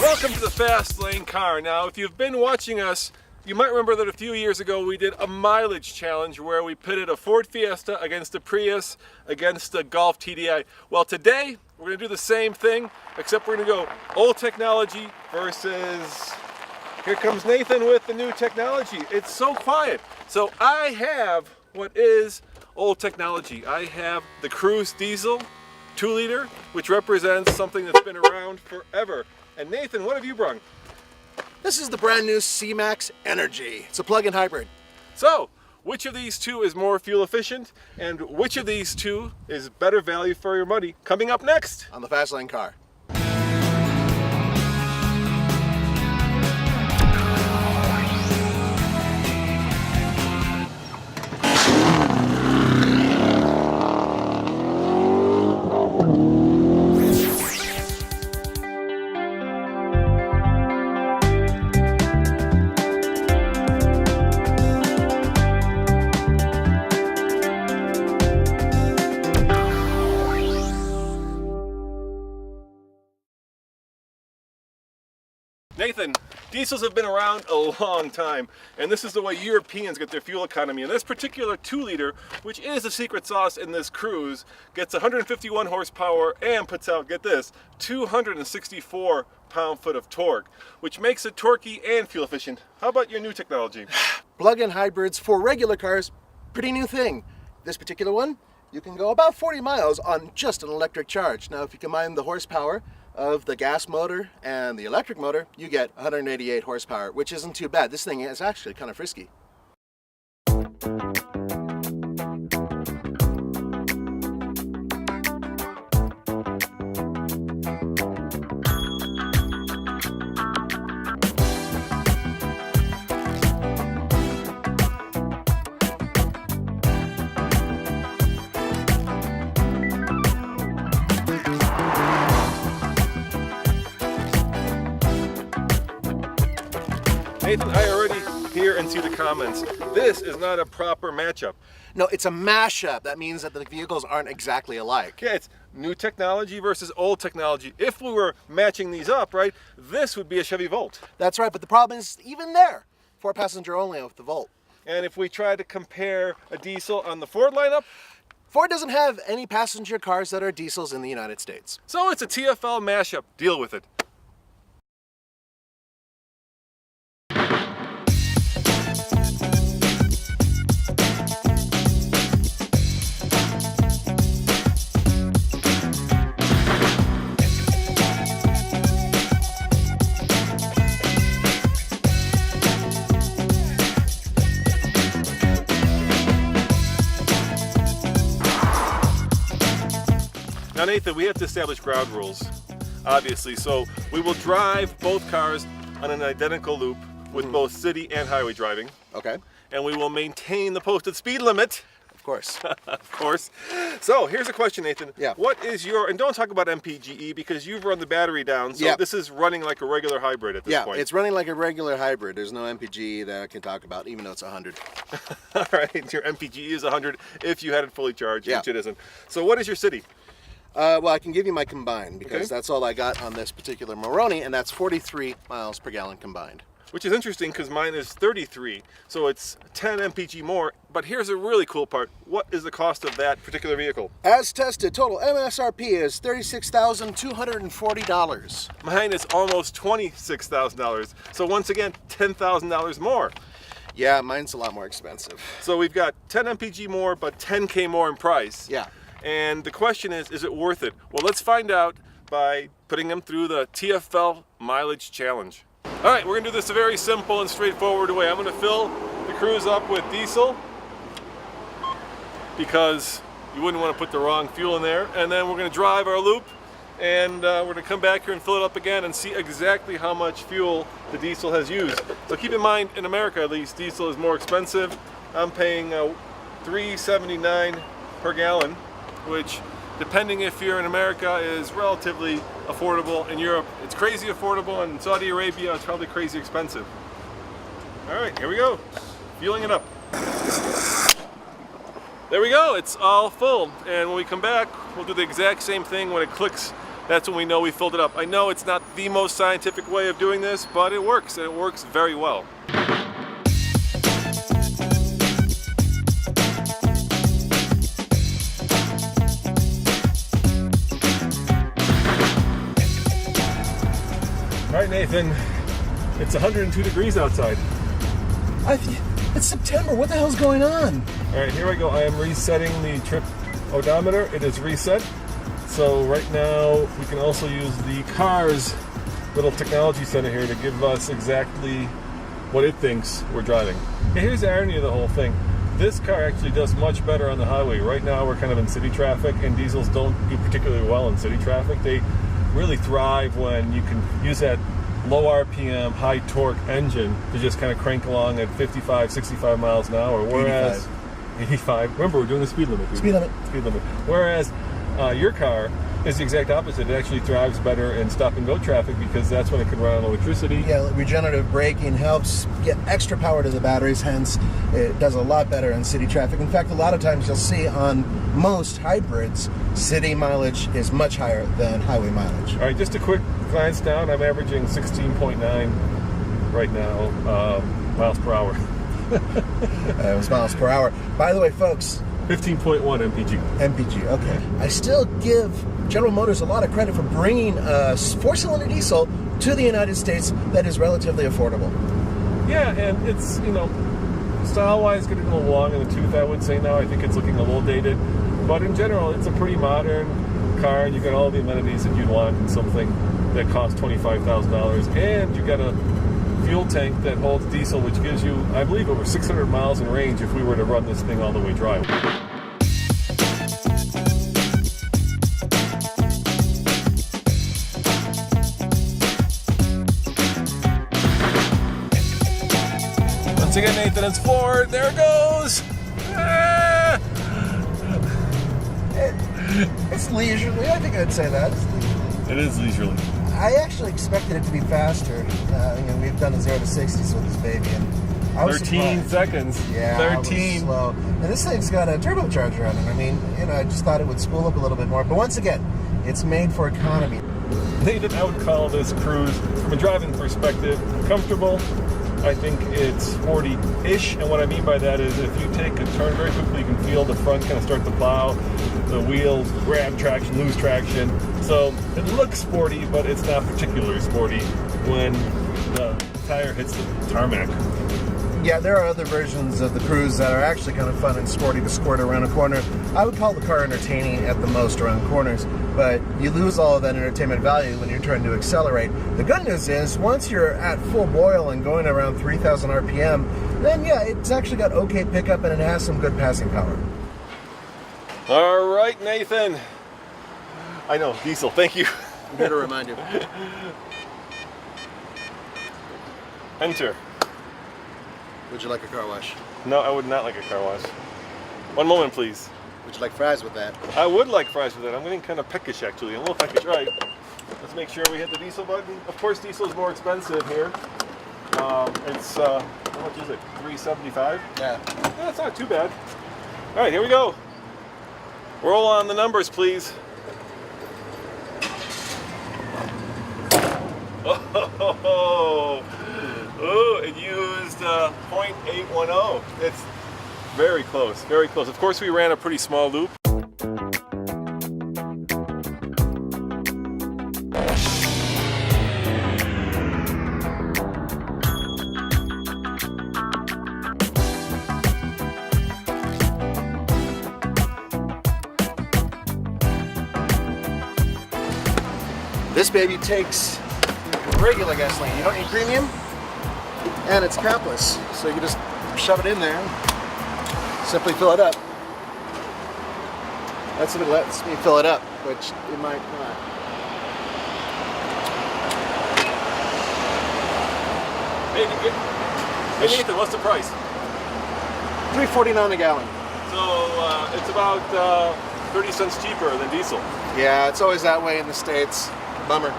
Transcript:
Welcome to the Fast Lane Car. Now, if you've been watching us, you might remember that a few years ago we did a mileage challenge where we pitted a Ford Fiesta against a Prius against a Golf TDI. Well, today we're going to do the same thing, except we're going to go old technology versus... Here comes Nathan with the new technology. It's so quiet. So I have what is old technology. I have the Cruze diesel 2-liter, which represents something that's been around forever. And Nathan, what have you brung? This is the brand new C-Max Energi. It's a plug-in hybrid. So, which of these two is more fuel efficient, and which of these two is better value for your money? Coming up next On the Fast Lane Car. Nathan, diesels have been around a long time, and this is the way Europeans get their fuel economy. And this particular 2-liter, which is the secret sauce in this Cruze, gets 151 horsepower and puts out, get this, 264 pound-foot of torque, which makes it torquey and fuel efficient. How about your new technology? Plug-in hybrids for regular cars, pretty new thing. This particular one, you can go about 40 miles on just an electric charge. Now, if you combine the horsepower of the gas motor and the electric motor, you get 188 horsepower, which isn't too bad. This thing is actually kind of frisky. Nathan, I already hear and see the comments. This is not a proper matchup. No, it's a mashup. That means that the vehicles aren't exactly alike. Yeah, it's new technology versus old technology. If we were matching these up, right, this would be a Chevy Volt. That's right, but the problem is, even there, 4-passenger only with the Volt. And if we try to compare a diesel on the Ford lineup, Ford doesn't have any passenger cars that are diesels in the United States. so it's a TFL mashup. Deal with it. Now Nathan, we have to establish ground rules, obviously, so we will drive both cars on an identical loop with both city and highway driving. Okay. And we will maintain the posted speed limit. Of course. Of course. So here's a question, Nathan. Yeah. What is your, and don't talk about MPGE because you've run the battery down, so Yeah. this is running like a regular hybrid at this point. Yeah, it's running like a regular hybrid. There's no MPG that I can talk about, even though it's 100. All right, your MPGE is 100 if you had it fully charged, Yeah. which it isn't. So what is your city? Well, I can give you my combined because Okay. that's all I got on this particular Moroni, and that's 43 miles per gallon combined. Which is interesting because mine is 33, so it's 10 MPG more. But here's a really cool part. What is the cost of that particular vehicle? As tested, total MSRP is $36,240. Mine is almost $26,000. So once again, $10,000 more. Yeah, mine's a lot more expensive. So we've got 10 MPG more, but 10K more in price. Yeah. And the question is it worth it? Well, let's find out by putting them through the TFL mileage challenge. All right, we're gonna do this a very simple and straightforward way. I'm gonna fill the Cruze up with diesel because you wouldn't want to put the wrong fuel in there. And then we're gonna drive our loop and we're gonna come back here and fill it up again and see exactly how much fuel the diesel has used. So keep in mind, in America at least, diesel is more expensive. I'm paying $3.79 per gallon, which, depending if you're in America, is relatively affordable. In Europe, it's crazy affordable, and in Saudi Arabia, it's probably crazy expensive. All right, here we go. Fueling it up. There we go, it's all full. And when we come back, we'll do the exact same thing when it clicks that's when we know we filled it up. I know it's not the most scientific way of doing this, but it works, and it works very well. All right, Nathan, it's 102 degrees outside. It's September. What the hell's going on? All right, here we go. I am resetting the trip odometer. It is reset. So right now, we can also use the car's little technology center here to give us exactly what it thinks we're driving. Hey, here's the irony of the whole thing. This car actually does much better on the highway. Right now, we're kind of in city traffic, and diesels don't do particularly well in city traffic. They really thrive when you can use that low RPM, high torque engine to just kind of crank along at 55, 65 miles an hour. Whereas 85. Remember, we're doing the speed limit. Dude. Speed limit. Speed limit. Whereas your car is the exact opposite. It actually thrives better in stop and go traffic because that's when it can run on electricity. Yeah, regenerative braking helps get extra power to the batteries, hence it does a lot better in city traffic. In fact, a lot of times you'll see on most hybrids, city mileage is much higher than highway mileage. All right, just a quick glance down. I'm averaging 16.9 right now, miles per hour. It was miles per hour. By the way, folks, 15.1 MPG. MPG, okay. I still give General Motors a lot of credit for bringing a four-cylinder diesel to the United States that is relatively affordable. Yeah, and it's, you know, style-wise getting a little long in the tooth, I would say now. I think it's looking a little dated. But in general, it's a pretty modern car, and you got all the amenities that you'd want in something that costs $25,000. And you got a fuel tank that holds diesel, which gives you, I believe, over 600 miles in range if we were to run this thing all the way dry. Once again, Nathan, it's forward. There it goes. Ah! It's leisurely. I think I'd say that. It is leisurely. I actually expected it to be faster. We've done a 0 to 60s with this baby, and I was 13 surprised. seconds. Yeah, 13. Slow. And this thing's got a turbocharger on it. I mean, I just thought it would spool up a little bit more. But once again, it's made for economy. Nathan, I would call this Cruze, from a driving perspective, comfortable. I think it's sporty-ish, and what I mean by that is if you take a turn very quickly, you can feel the front kind of start to plow, the wheels grab traction, lose traction. So it looks sporty, but it's not particularly sporty when the tire hits the tarmac. Yeah, there are other versions of the Cruze that are actually kind of fun and sporty to squirt around a corner. I would call the car entertaining at the most around corners, but you lose all of that entertainment value when you're trying to accelerate. The good news is, once you're at full boil and going around 3,000 RPM, then yeah, it's actually got okay pickup and it has some good passing power. All right, Nathan. I know, diesel, thank you. I'm here to remind you. Enter. Would you like a car wash? No, I would not like a car wash. One moment, please. Would you like fries with that? I would like fries with that. I'm getting kind of peckish, actually. I'm a little peckish. All right. Let's make sure we hit the diesel button. Of course, diesel is more expensive here. It's, how much is it? $3.75? Yeah. That's not too bad. All right, here we go. Roll on the numbers, please. Oh, it used 0.810. It's very close, very close. Of course, we ran a pretty small loop. This baby takes regular gasoline. You don't need premium, and it's capless. So you can just shove it in there and simply fill it up. That's if it lets me fill it up, which it might not. Hey, Nathan, what's the price? $3.49 a gallon. So it's about 30 cents cheaper than diesel. Yeah, it's always that way in the States. Bummer.